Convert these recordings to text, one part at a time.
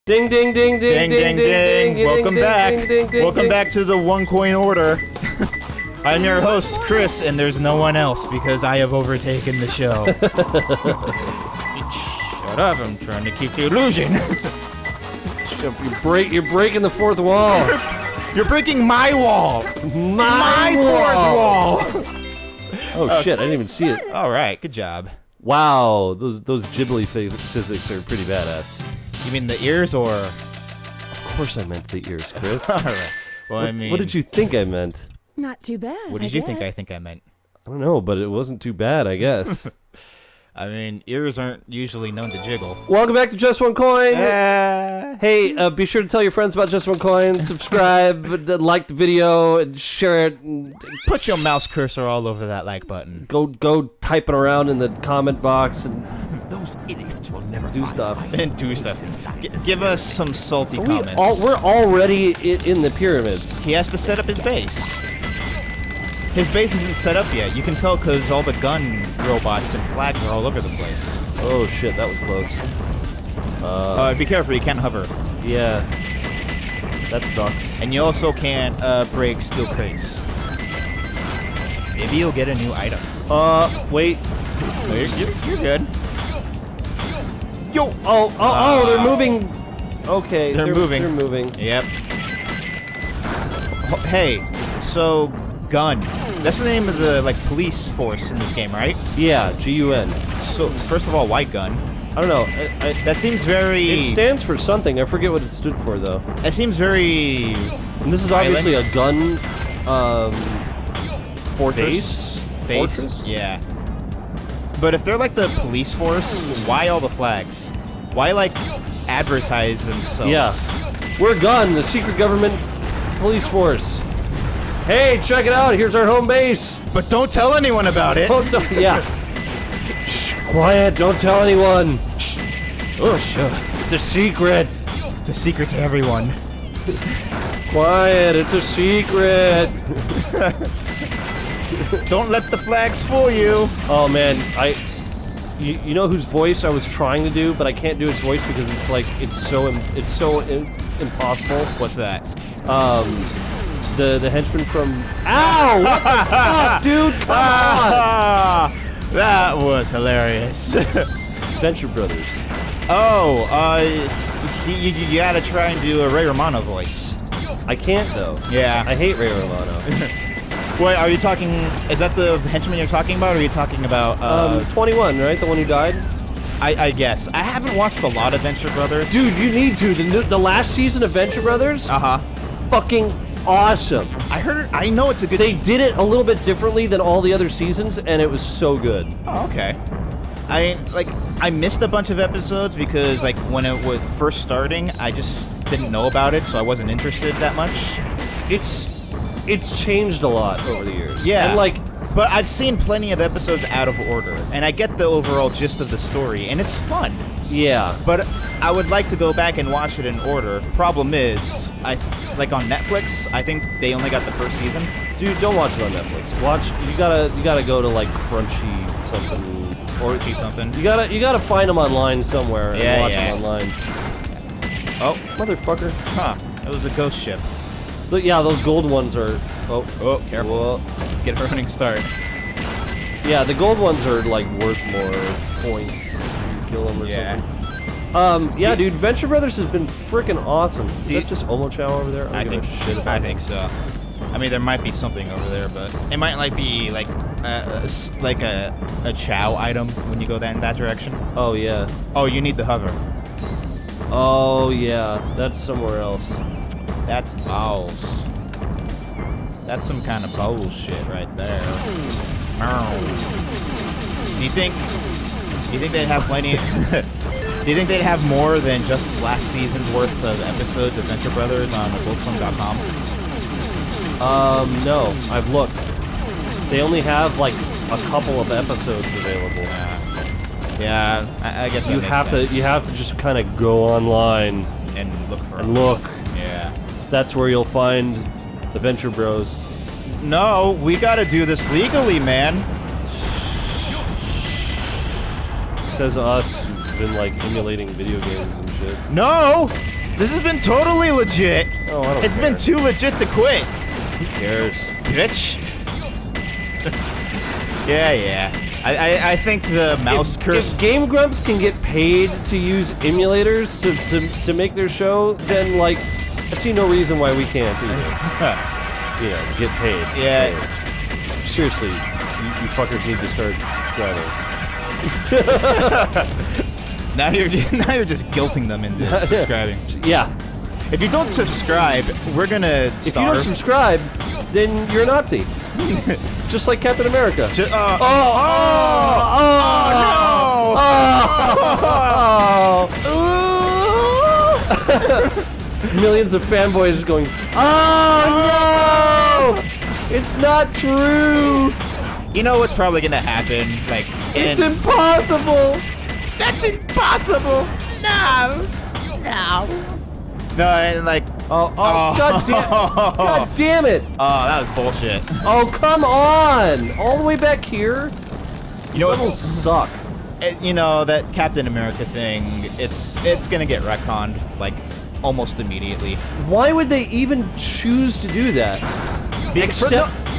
Ding ding ding ding ding ding. Welcome back. Welcome back to the One Coin Order. I'm your host, Chris, and there's no one else because I have overtaken the show. Shut up, I'm trying to keep the illusion. You're breaking the fourth wall. You're breaking my wall. My wall. fourth wall. Oh shit, I didn't even see it. Alright, good job. Wow, those Ghibli physics are pretty badass. You mean the ears or? Of course I meant the ears, Chris. Alright. Well, I mean. What did you think I meant? Not too bad. What did you think I meant? I don't know, but it wasn't too bad, I guess. I mean, ears aren't usually known to jiggle. Welcome back to Just One Coin. Hey, be sure to tell your friends about Just One Coin. Subscribe, like the video, and share it. And put your mouse cursor all over that like button. Go type it around in the comment box and Those idiots will never do stuff. And do stuff. Give us some salty comments. We're already in the pyramids. He has to set up his base. His base isn't set up yet. You can tell because all the gun robots and flags are all over the place. Oh shit, that was close. Be careful, you can't hover. Yeah. That sucks. And you also can't break steel crates. Maybe you'll get a new item. Wait. Oh, you're good. Yo! Oh, they're moving. Okay. They're moving. They're moving. Yep. Hey, so gun. That's the name of the police force in this game, right? Yeah, GUN. So first of all, why gun? I don't know. That seems very. It stands for something. I forget what it stood for though. It seems very. And this is obviously a gun. Fortress. Base. Fortress? Yeah. But if they're like the police force, why all the flags? Why advertise themselves? Yeah. We're gun, the secret government police force. Hey, check it out. Here's our home base. But don't tell anyone about it. Yeah. Shh, quiet. Don't tell anyone. Shh. Oh, sure. It's a secret. It's a secret to everyone. Quiet. It's a secret. Don't let the flags fool you. Oh man, you know whose voice I was trying to do, but I can't do his voice because it's so impossible. What's that? The henchman from. Ow! What the fuck, dude? Come on! That was hilarious. Venture Brothers. Oh, you gotta try and do a Ray Romano voice. I can't though. Yeah. I hate Ray Romano. Wait, are you talking? Is that the henchman you're talking about, or are you talking about? 21, right? The one who died. I guess I haven't watched a lot of Venture Brothers. Dude, you need to. The last season of Venture Brothers. Fucking awesome. I know it's a good. They did it a little bit differently than all the other seasons, and it was so good. Oh, okay. I missed a bunch of episodes because when it was first starting, I just didn't know about it, so I wasn't interested that much. It's changed a lot over the years. Yeah. And but I've seen plenty of episodes out of order, and I get the overall gist of the story, and it's fun. Yeah. But I would like to go back and watch it in order. Problem is, on Netflix, I think they only got the first season. Dude, don't watch it on Netflix. You gotta go to Crunchy something or something. You gotta find them online somewhere and watch them online. Oh, motherfucker! Huh? It was a ghost ship. But yeah, those gold ones are. Oh, careful! Whoa. Get a running start. Yeah, the gold ones are worth more points. You kill them or something. Yeah, dude, Venture Brothers has been freaking awesome. Is that just Omochow over there? I think so. I mean, there might be something over there, but it might be a chow item when you go in that direction. Oh yeah. Oh, you need the hover. Oh yeah, that's somewhere else. That's balls. That's some kind of bullshit right there. Do you think they'd have plenty? Do you think they'd have more than just last season's worth of episodes of Venture Brothers on AdultSwim.com? No, I've looked. They only have a couple of episodes available. Yeah, I guess that you makes have sense. You have to just kind of go online and look for Yeah. That's where you'll find the Venture Bros. No, we gotta do this legally, man. Says us who've been like emulating video games and shit. No! This has been totally legit. Oh, I don't It's care. been too legit to quit. Who cares? Bitch. Yeah. I think the mouse curse. If Game Grumps can get paid to use emulators to make their show, then like I see no reason why we can't either. You know, get paid. Yeah. Seriously, you fuckers need to start subscribing. Now you're just guilting them into subscribing. Yeah. If you don't subscribe, we're gonna If you don't starve. subscribe, then you're a Nazi. Just like Captain America. Millions of fanboys going, oh no! It's not true! You know what's probably gonna happen? Like, It's impossible! that's impossible. No. No, and like, God damn it! oh, that was bullshit. Oh, come on! All the way back here? You know Levels what? suck. You know that Captain America thing. It's gonna get retconned like almost immediately. Why would they even choose to do that?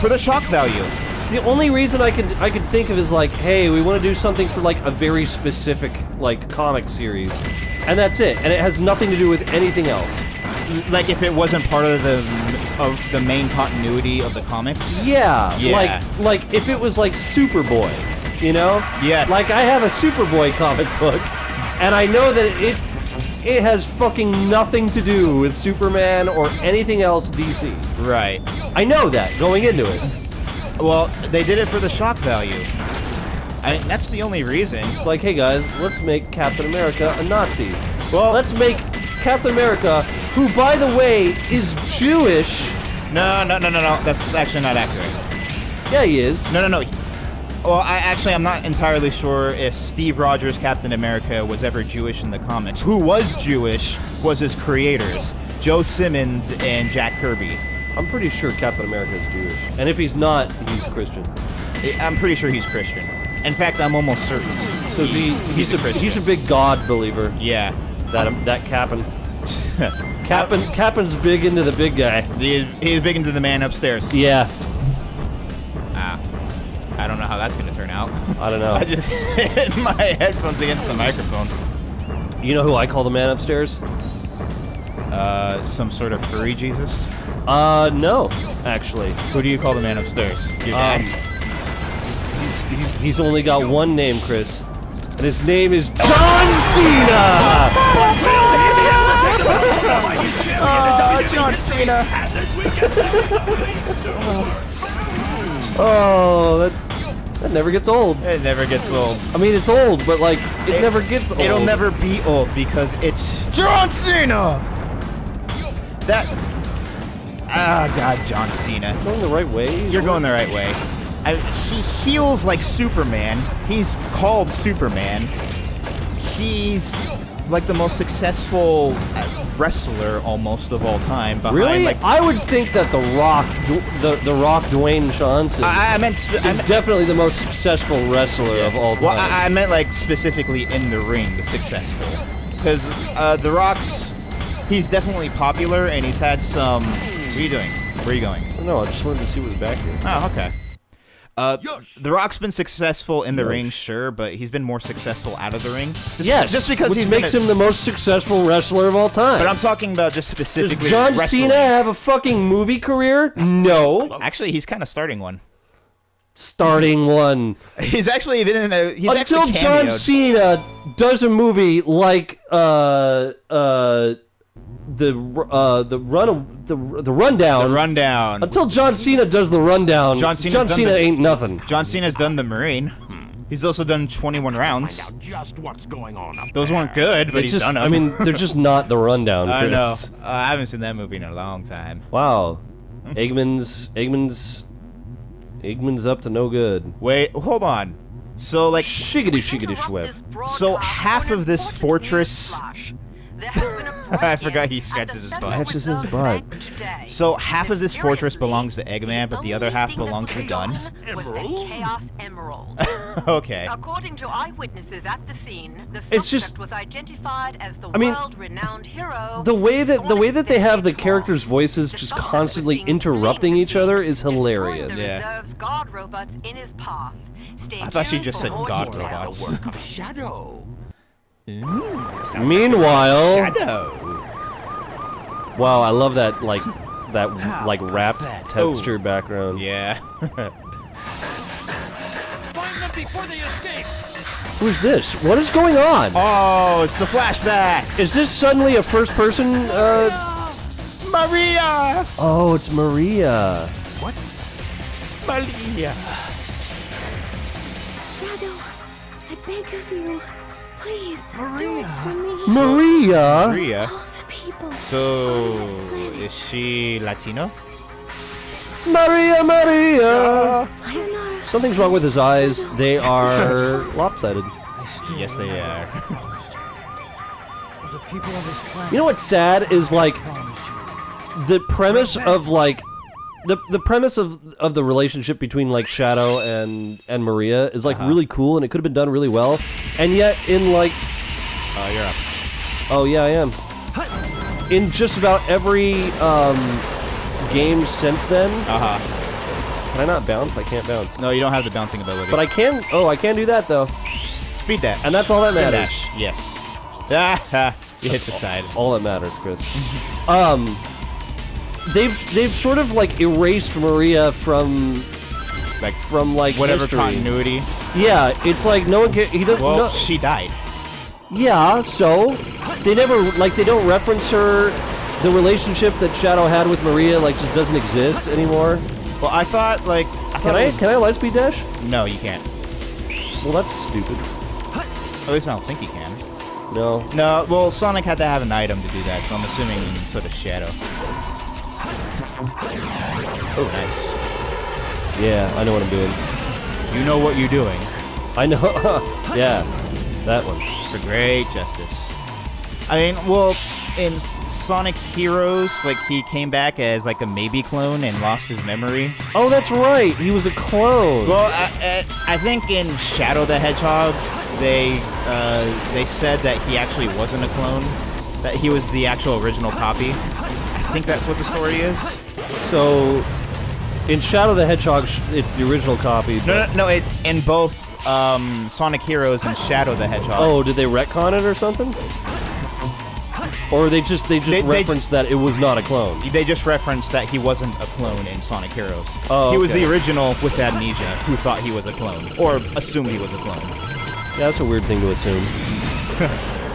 For the shock value. The only reason I could think of is like, hey, we want to do something for like a very specific like comic series, and that's it, and it has nothing to do with anything else. Like if it wasn't part of the main continuity of the comics. Yeah, Yeah. like if it was like Superboy, you know? Yes. Like I have a Superboy comic book, and I know that it has fucking nothing to do with Superman or anything else DC. Right. I know that going into it. Well, they did it for the shock value. I mean, that's the only reason. It's like, hey guys, let's make Captain America a Nazi. Well, Let's make Captain America, who, by the way, is Jewish. No. That's actually not accurate. Yeah, he is. No. Well, I'm not entirely sure if Steve Rogers' Captain America was ever Jewish in the comics. Who was Jewish was his creators, Joe Simmons and Jack Kirby. I'm pretty sure Captain America is Jewish. And if he's not, he's Christian. I'm pretty sure he's Christian. In fact, I'm almost certain. Because he's a Christian. he's a big God believer. Yeah. That Cap'n. Cap'n's big into the big guy. He is big into the man upstairs. Yeah. I don't know how that's gonna turn out. I don't know. I just hit my headphones against the microphone. You know who I call the man upstairs? Some sort of furry Jesus? No, actually. Who do you call the man upstairs? Your dad? He's only got one name, Chris. And his name is John Cena! John Cena! Oh, that never gets old. It never gets old. I mean, it's old, but like, it never gets old. It'll never be old because it's John Cena! God, John Cena. Going the right way? You're going the right way. He heals like Superman. He's called Superman. He's like the most successful wrestler almost of all time. Behind, Really? Like, I would think that The Rock, Dwayne Johnson, I meant is definitely the most successful wrestler of all time. Well, I meant like specifically in the ring, successful. Because The Rock's, he's definitely popular and he's had some. What are you doing? Where are you going? No, I just wanted to see what was back here. Oh, okay. The Rock's been successful in the ring, sure, but he's been more successful out of the ring. Just because which he's makes him the most successful wrestler of all time. But I'm talking about just Does specifically John wrestling. Cena have a fucking movie career? No. Actually, he's kind of starting one. Starting one. He's actually been in a. He's Until actually John cameoed. Cena does a movie like the rundown. The Rundown. Until John Cena does the rundown, John Cena's done Cena the- ain't nothing. John Cena's done the Marine. He's also done 21 rounds. Find out just what's going on up Those there. weren't good, but It's he's just, done them. I mean, they're just not the rundown. I know. Chris. I haven't seen that movie in a long time. Wow, Eggman's up to no good. Wait, hold on. So like, Shiggity shiggity schweb. So half of this fortress- There has been a I forgot he scratches his butt. Scratches his butt. So half of this fortress belongs to Eggman, but the other half belongs to Dunn. Was the Chaos Emerald. Okay. According to eyewitnesses at the scene, the It's subject just- was identified as the I mean, world-renowned hero. The way that they have the Hedgehog. characters' voices The just subject was constantly seen interrupting fleeing each the other scene, is destroying hilarious. The Yeah. reserve's guard robots in his path. Stay I thought she tuned just for said more god details. robots. Work of Shadow. Meanwhile, Shadow. wow, I love that like wrapped texture background. Yeah. Find them before they escape. Who's this? What is going on? Oh, it's the flashbacks. Is this suddenly a first-person? Maria? Oh, it's Maria. Maria. Shadow, I beg of you, please do it for me. Maria. Maria. All the people. So, is she Latino? Maria. Sayonara. Something's wrong with his eyes. They are lopsided. Yes, they are. You know what's sad is like the premise of like the premise of the relationship between like Shadow and Maria is like really cool and it could have been done really well, and yet in like Oh, you're up. oh yeah I am in just about every game since then. Can I not bounce? I can't bounce. No, you don't have the bouncing ability. But I can. Oh, I can do that though, speed dash. and that's all that Spin matters. dash. Yes. Ah, you hit the side. All that matters, Chris. They've sort of like erased Maria from like Whatever history. continuity. Yeah, it's like no one can. He doesn't. Well, no, she died. yeah, so they never like they don't reference her. The relationship that Shadow had with Maria like just doesn't exist anymore. Well, I thought like Can I lightspeed dash? No, you can't. Well, that's stupid. At least I don't think you can. No. No, well, Sonic had to have an item to do that, so I'm assuming so does Shadow. Oh, nice. Yeah, I know what I'm doing. You know what you're doing. I know. Yeah, that one. For great justice. I mean, well, in Sonic Heroes, like, he came back as, like, a maybe clone and lost his memory. Oh, that's right. He was a clone. Well, I think in Shadow the Hedgehog, they said that he actually wasn't a clone, that he was the actual original copy. I think that's what the story is. So, in Shadow the Hedgehog, it's the original copy. But No, in both Sonic Heroes and Shadow the Hedgehog. oh, did they retcon it or something? Or they just referenced that it was not a clone. They just referenced that he wasn't a clone in Sonic Heroes. Oh, He was okay. the original with amnesia who thought he was a clone, or assumed he was a clone. Yeah, that's a weird thing to assume.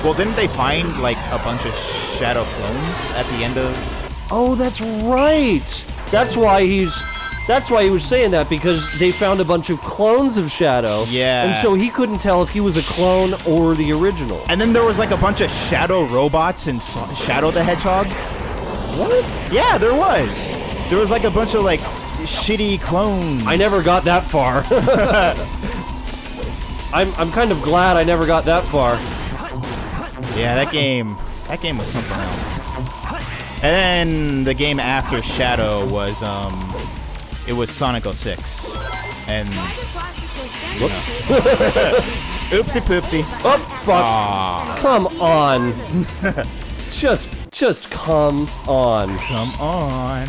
Well, didn't they find, like, a bunch of Shadow clones at the end of... Oh, that's right. That's why he was saying that, because they found a bunch of clones of Shadow. Yeah. And so he couldn't tell if he was a clone or the original. And then there was, like, a bunch of Shadow robots in Shadow the Hedgehog. What? Yeah, there was. There was, like, a bunch of, like, shitty clones. I never got that far. I'm kind of glad I never got that far. Yeah, that game was something else. And then the game after Shadow was, it was Sonic 06. And, Whoops. oopsie poopsie. Oh, fuck. Aw, Come on. just come on. come on.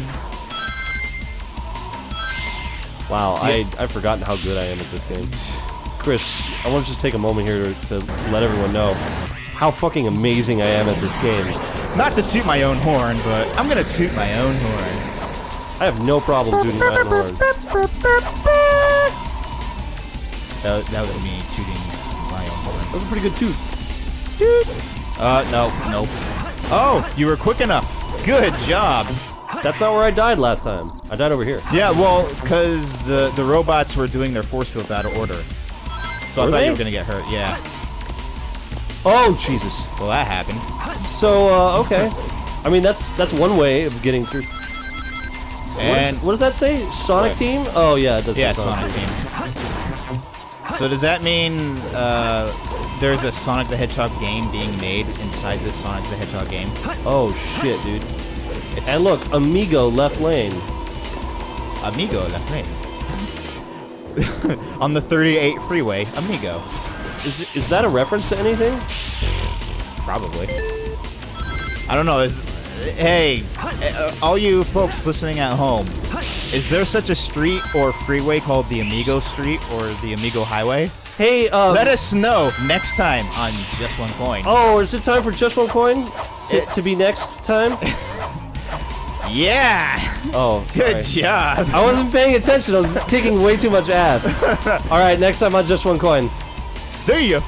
Wow, I've forgotten how good I am at this game. Chris, I want to just take a moment here to let everyone know how fucking amazing I am at this game. Not to toot my own horn, but I'm gonna toot my own horn. I have no problem tooting my own horn. That was me tooting my own horn. That was a pretty good toot. Nope. Oh, you were quick enough. Good job. That's not where I died last time. I died over here. Yeah, well, because the robots were doing their force field out of order. So I Were thought they? you were gonna get hurt, yeah. Oh, Jesus. Well, that happened. So, okay. I mean, that's one way of getting through. And What does that say? Sonic What? Team? Oh, yeah, it does say yeah, Sonic Sonic Team. Team. So does that mean there's a Sonic the Hedgehog game being made inside this Sonic the Hedgehog game. Oh shit, dude. It's And look, Amigo left lane. Amigo left lane. On the 38 freeway, Amigo. Is that a reference to anything? Probably. I don't know. Hey, all you folks listening at home, is there such a street or freeway called the Amigo Street or the Amigo Highway? Hey, Let us know next time on Just One Coin. Oh, is it time for Just One Coin to be next time? Yeah! Oh, sorry. Good job! I wasn't paying attention. I was kicking way too much ass. All right, next time on Just One Coin. See ya!